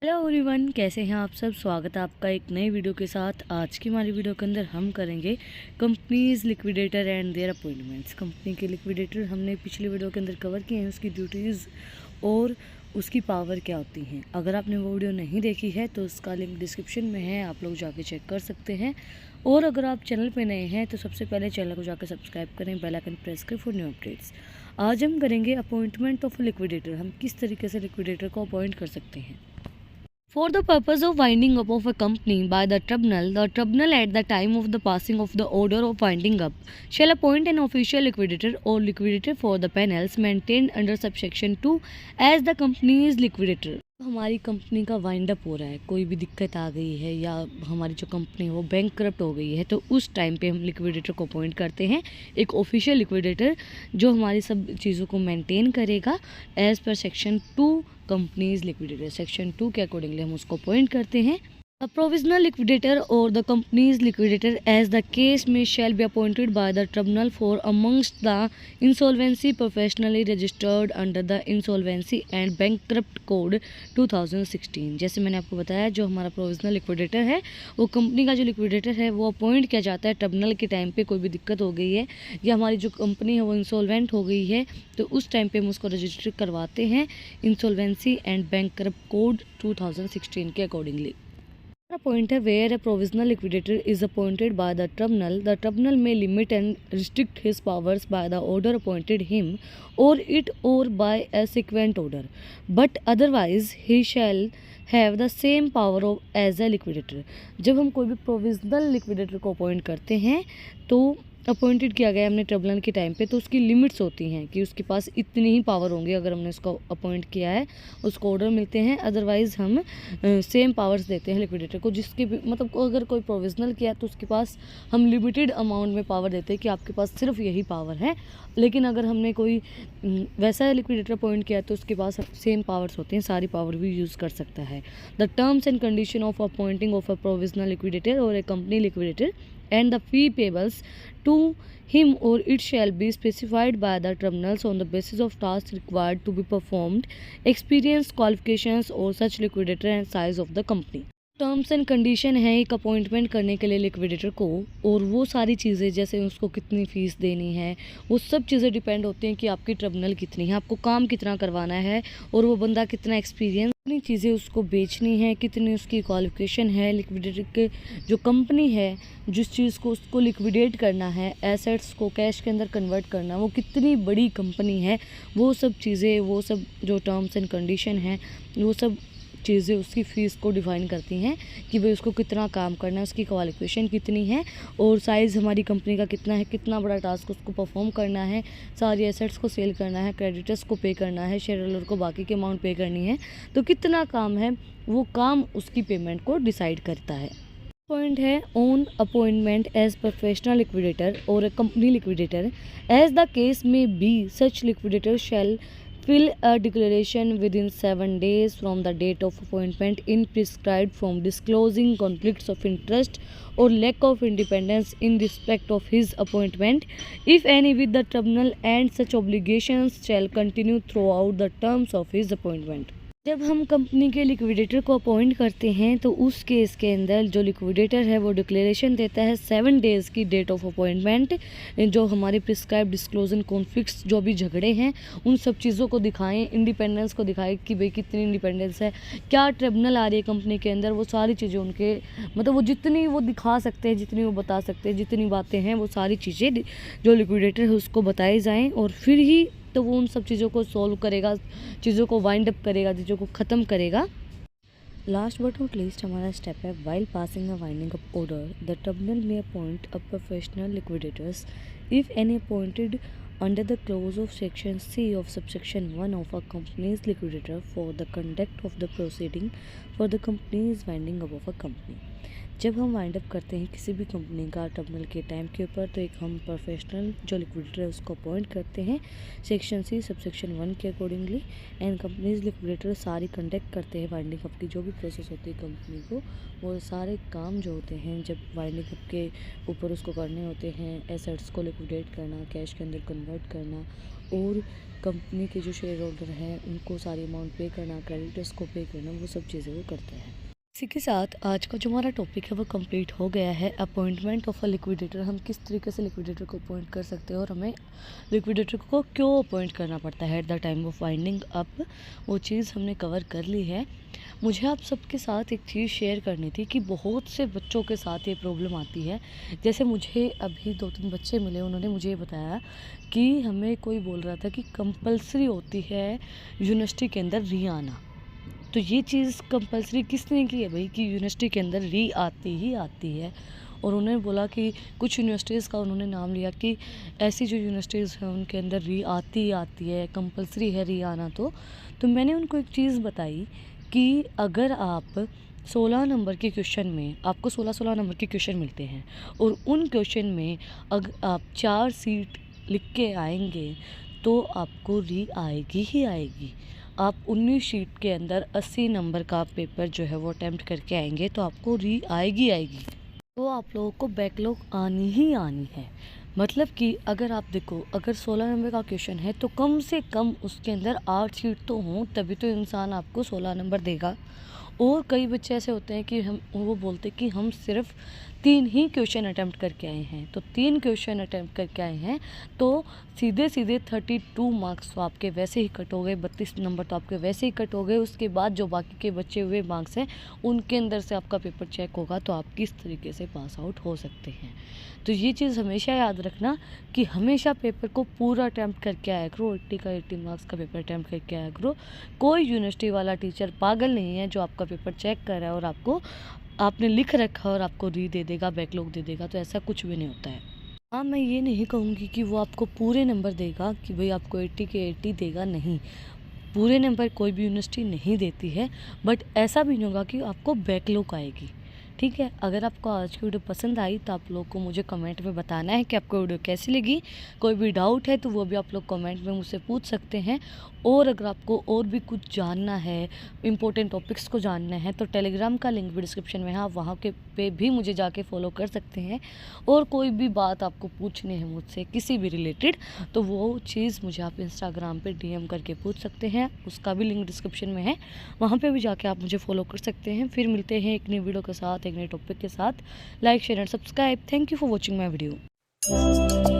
Hello everyone, कैसे हैं आप सब। स्वागत है आपका एक नई वीडियो के साथ। आज की हमारी वीडियो के अंदर हम करेंगे companies liquidator and their appointments. Company के लिक्विडेटर हमने पिछली वीडियो के अंदर कवर किए हैं, उसकी ड्यूटीज़ और उसकी पावर क्या होती हैं। अगर आपने वो वीडियो नहीं देखी है तो उसका लिंक डिस्क्रिप्शन में है, आप लोग जाके चेक कर सकते हैं। और अगर आप चैनल पे नए हैं तो सबसे पहले चैनल को जाकर सब्सक्राइब करें, बेल आइकन प्रेस करें फॉर न्यू अपडेट्स। आज हम करेंगे अपॉइंटमेंट ऑफ लिक्विडेटर। हम किस तरीके से लिक्विडेटर को अपॉइंट कर सकते हैं। For the purpose of winding up of a company by the tribunal at the time of the passing of the order of winding up shall appoint an official liquidator or liquidator for the panels maintained under subsection 2 as the company's liquidator। हमारी company का wind up हो रहा है, कोई भी दिक्कत आ गई है या हमारी जो कंपनी है वो बैंकक्रप्ट हो गई है, तो उस टाइम पे हम लिक्विडेटर को अपॉइंट करते हैं, एक ऑफिशियल लिक्विडेटर जो हमारी सब चीज़ों को मेंटेन करेगा as per section 2 companies liquidator. Section 2 के अकॉर्डिंगली हम उसको अपॉइंट करते हैं। A provisional liquidator or the company's liquidator as the case may shall be appointed by the tribunal for amongst the insolvency professionally registered under the Insolvency and Bankrupt Code 2016। जैसे मैंने आपको बताया, जो हमारा प्रोविजनल लिक्विडेटर है वो company का जो लिक्विडेटर है वो अपॉइंट किया जाता है ट्रिब्यूनल के टाइम पे। कोई भी दिक्कत हो गई है या हमारी जो कंपनी है वो इंसॉल्वेंट हो गई है तो उस टाइम पे हम उसको रजिस्टर करवाते हैं इंसॉल्वेंसी एंड बैंकक्रप्ट कोड 2016 के अकॉर्डिंगली। Point है where a provisional liquidator is appointed by the tribunal may limit and restrict his powers by the order appointed him or it or by a sequent order, but otherwise he shall have the same power of as a liquidator। जब हम कोई भी provisional liquidator को appoint करते हैं तो appointed किया गया हमने ट्रिब्यूनल के टाइम पे, तो उसकी लिमिट्स होती हैं कि उसके पास इतनी ही पावर होंगी। अगर हमने उसको अपॉइंट किया है उसको ऑर्डर मिलते हैं, अदरवाइज़ हम सेम पावर्स देते हैं लिक्विडेटर को। जिसके भी मतलब अगर कोई प्रोविजनल किया तो उसके पास हम लिमिटेड अमाउंट में पावर देते हैं कि आपके पास सिर्फ यही पावर है। लेकिन अगर हमने कोई वैसा लिक्विडेटर अपॉइंट किया तो उसके पास सेम पावर्स होते हैं, सारी पावर भी यूज़ कर सकता है। The terms and condition of appointing of a provisional liquidator और a company liquidator and the fee payables to him or it shall be specified by the tribunals on the basis of tasks required to be performed, experience, qualifications or such liquidator and size of the company। Terms and condition है एक appointment करने के लिए liquidator को, और वो सारी चीज़ें जैसे उसको कितनी फ़ीस देनी है वो सब चीज़ें डिपेंड होती हैं कि आपकी ट्रिब्यूनल कितनी है, आपको काम कितना करवाना है और वो बंदा कितना एक्सपीरियंस, कितनी चीज़ें उसको बेचनी है, कितनी उसकी क्वालिफिकेशन है। लिक्विडेटर के जो कंपनी है जिस चीज़ को उसको लिक्विडेट करना है, एसेट्स को कैश के अंदर कन्वर्ट करना, वो कितनी बड़ी कंपनी है, वो सब चीज़ें, वो सब जो टर्म्स एंड कंडीशन है वो सब चीज़ें उसकी फ़ीस को डिफ़ाइन करती हैं कि भाई उसको कितना काम करना है, उसकी क्वालिफिकेशन कितनी है और साइज़ हमारी कंपनी का कितना है, कितना बड़ा टास्क उसको परफॉर्म करना है, सारी एसेट्स को सेल करना है, क्रेडिटर्स को पे करना है, शेयर होल्डर को बाकी के अमाउंट पे करनी है, तो कितना काम है, वो काम उसकी पेमेंट को डिसाइड करता है। पॉइंट है on appointment as professional liquidator और a company liquidator as the case में be such liquidator shall fill a declaration within 7 days from the date of appointment in prescribed from disclosing conflicts of interest or lack of independence in respect of his appointment, if any, with the tribunal, and such obligations shall continue throughout the terms of his appointment। जब हम company के liquidator को appoint करते हैं तो उस case के अंदर जो लिक्विडेटर है वो डिक्लेरेशन देता है 7 डेज़ की डेट ऑफ अपॉइंटमेंट, जो हमारे प्रिस्क्राइब डिस्क्लोजन कॉन्फ्लिक्ट्स जो भी झगड़े हैं उन सब चीज़ों को दिखाएं, इंडिपेंडेंस को दिखाएं कि भाई कितनी इंडिपेंडेंस है, क्या ट्रिब्यूनल आ रही है कंपनी के अंदर, वो सारी चीज़ें उनके मतलब वो जितनी वो दिखा सकते हैं, जितनी वो बता सकते हैं, जितनी बातें हैं वो सारी चीज़ें जो लिक्विडेटर है उसको बताई जाएँ, और फिर ही तो वो उन सब चीज़ों को सॉल्व करेगा, चीज़ों को वाइंड अप करेगा, चीज़ों को ख़त्म करेगा। लास्ट बट नॉट लीस्ट हमारा स्टेप है while passing a winding up order the tribunal में appoint a professional liquidators if any appointed under the clause of section C of subsection 1 of a company's liquidator for the conduct of the proceeding for the company's winding up of a company। जब हम wind up करते हैं किसी भी company का tribunal के time के ऊपर तो एक हम प्रोफेशनल जो लिक्विडेटर है उसको अपॉइंट करते हैं सेक्शन सी सबसेक्शन 1 के अकॉर्डिंगली, एंड कंपनीज लिक्विडेटर सारी कंडक्ट करते हैं वाइंडिंग अप की जो भी प्रोसेस होती है कंपनी को, वो सारे काम जो होते हैं जब वाइंडिंग अप के ऊपर उसको करने होते हैं, एसेट्स को लिक्विडेट करना, कैश के अंदर कन्वर्ट करना और कंपनी के जो शेयर होल्डर हैं उनको सारी अमाउंट पे करना, क्रेडिटर्स को पे करना, वो सब चीज़ें वो करते हैं। इसी के साथ आज का जो हमारा टॉपिक है वो कंप्लीट हो गया है। अपॉइंटमेंट ऑफ अ लिक्विडेटर, हम किस तरीके से लिक्विडेटर को अपॉइंट कर सकते हैं और हमें लिक्विडेटर को क्यों अपॉइंट करना पड़ता है at the time of winding up, वो चीज़ हमने कवर कर ली है। मुझे आप सबके साथ एक चीज़ शेयर करनी थी कि बहुत से बच्चों के साथ ये प्रॉब्लम आती है। जैसे मुझे अभी 2-3 बच्चे मिले, उन्होंने मुझे ये बताया कि हमें कोई बोल रहा था कि कंपल्सरी होती है यूनिवर्सिटी के अंदर री आना। तो ये चीज़ कंपल्सरी किसने की है भाई कि यूनिवर्सिटी के अंदर री आती ही आती है। और उन्होंने बोला कि कुछ यूनिवर्सिटीज़ का उन्होंने नाम लिया कि ऐसी जो यूनिवर्सिटीज़ हैं उनके अंदर री आती ही आती है, कंपल्सरी है री आना। तो मैंने उनको एक चीज़ बताई कि अगर आप 16 नंबर के क्वेश्चन में, आपको 16 नंबर के क्वेश्चन मिलते हैं और उन क्वेश्चन में अगर आप 4 सीट लिख के आएंगे तो आपको री आएगी ही आएगी। आप 19 शीट के अंदर 80 नंबर का पेपर जो है वो अटैम्प्ट करके आएंगे तो आपको री आएगी आएगी। तो आप लोगों को बैकलॉग आनी ही आनी है। मतलब कि अगर आप देखो, अगर 16 नंबर का क्वेश्चन है तो कम से कम उसके अंदर 8 शीट तो हों, तभी तो इंसान आपको 16 नंबर देगा। और कई बच्चे ऐसे होते हैं कि वो बोलते कि हम सिर्फ 3 ही क्वेश्चन अटैम्प्ट करके आए हैं। तो 3 क्वेश्चन अटैम्प्ट करके आए हैं तो सीधे 32 मार्क्स तो आपके वैसे ही कट हो गए, 32 नंबर तो आपके वैसे ही कट हो गए। उसके बाद जो बाकी के बचे हुए मार्क्स हैं उनके अंदर से आपका पेपर चेक होगा तो आप किस तरीके से पास आउट हो सकते हैं। तो ये चीज़ हमेशा याद रखना कि हमेशा पेपर को पूरा अटैम्प्ट करके आया करो। 80 का 80 मार्क्स का पेपर अटैम्प्ट करके आया करो। कोई यूनिवर्सिटी वाला टीचर पागल नहीं है जो आपका पेपर चेक कर रहा है और आपको, आपने लिख रखा और आपको री दे देगा, बैकलॉग दे देगा। तो ऐसा कुछ भी नहीं होता है। हाँ, मैं ये नहीं कहूँगी कि वो आपको पूरे नंबर देगा कि भाई आपको 80 के 80 देगा, नहीं। पूरे नंबर कोई भी यूनिवर्सिटी नहीं देती है, बट ऐसा भी नहीं होगा कि आपको बैकलॉग आएगी। ठीक है, अगर आपको आज की वीडियो पसंद आई तो आप लोग को मुझे कमेंट में बताना है कि आपको वीडियो कैसी लगी। कोई भी डाउट है तो वो भी आप लोग कमेंट में मुझसे पूछ सकते हैं। और अगर आपको और भी कुछ जानना है, इंपॉर्टेंट टॉपिक्स को जानना है, तो टेलीग्राम का लिंक भी डिस्क्रिप्शन में है, आप वहाँ के पे भी मुझे जाके फॉलो कर सकते हैं। और कोई भी बात आपको पूछनी है मुझसे किसी भी रिलेटेड, तो वो चीज़ मुझे आप इंस्टाग्राम पे डीएम करके पूछ सकते हैं, उसका भी लिंक डिस्क्रिप्शन में है, वहाँ पे भी जाके आप मुझे फॉलो कर सकते हैं। फिर मिलते हैं एक नई वीडियो के साथ, एक नए टॉपिक के साथ। Like, share and subscribe. Thank you for watching my video.